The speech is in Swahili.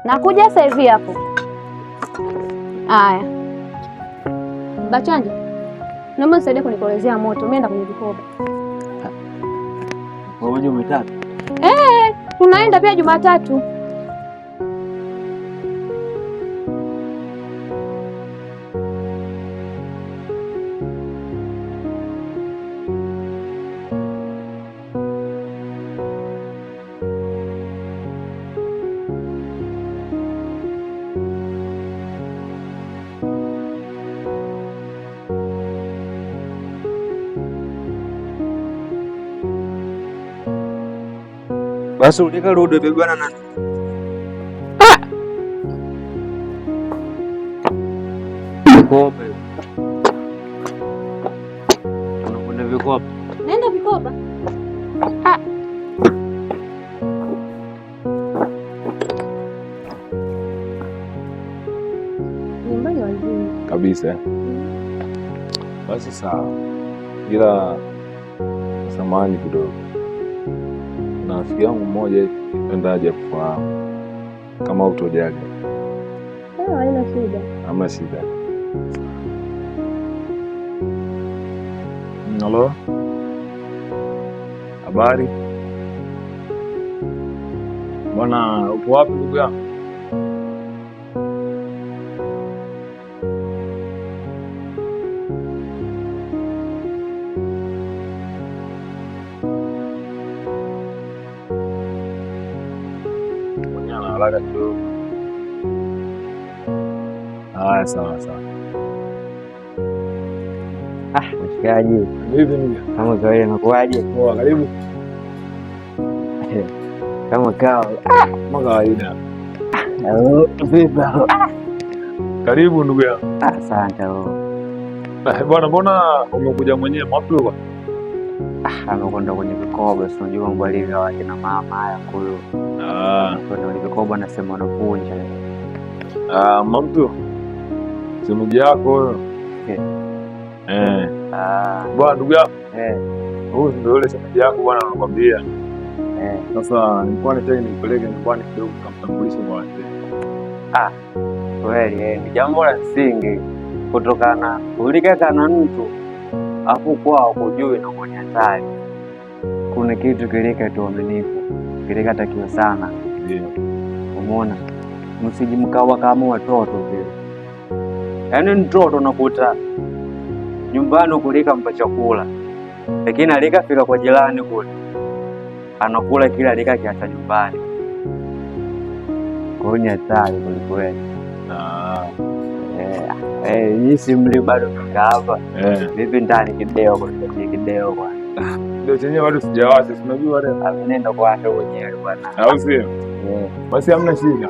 Nakuja sasa hivi hapo. Haya. Bachanja. Naomba nisaidie kunikolezea moto. Mimi naenda kwenye vikoba. Wewe Jumatatu? Tunaenda pia Jumatatu. Basi rudi bebana nani? Vikoba. Unakwenda vikoba? Nenda vikoba. Nyumbani wazima kabisa. Basi sawa, ila samahani kidogo, na rafiki yangu mmoja endaje kufahamu kama utojali. Haina shida. Ama shida. Halo, habari bwana, upo wapi ndugu yangu? Haraka kidogo. Haya, sawa sawa. Mshikaji. Vipi ndugu? Kama kawaida nakuaje? Poa, karibu. Kama kawaida. Kama kawaida. Vipi? Karibu ndugu yangu. Asante. Bwana, mbona umekuja mwenyewe mapema? Amekwenda kwenye vikoba, si unajua mambo alivyo wakina mama haya kulu. Kwenye vikoba nasema wanapunja. Mamtu. Simuji yako huyo. Bwana ndugu yangu. Huyu ndio yule simuji yako bwana anakuambia. Sasa nilikuwa nataka nipeleke nyumbani kidogo kumtambulisha kwa wazee. Kweli ni jambo la msingi kutokana ulikaka na mtu afu kwao kujui na kwenye hatari. Kuna kitu kilika tu uaminifu kilika takiwa sana. Umeona, msijimkawa kama watoto vile. Yaani mtoto unakuta nyumbani kulika mpa chakula, lakini alikafika kwa jirani kule anakula kila alika kiacha nyumbani. Kwenye hatari kweli. Hii simli bado fika hapa. Vipi ndani kideo kwa kideo bwana. Ndio chenyewe bado sijawasha, unajua leo. Nenda kwa ndo mwenyewe bwana. Au sio? Basi hamna shida.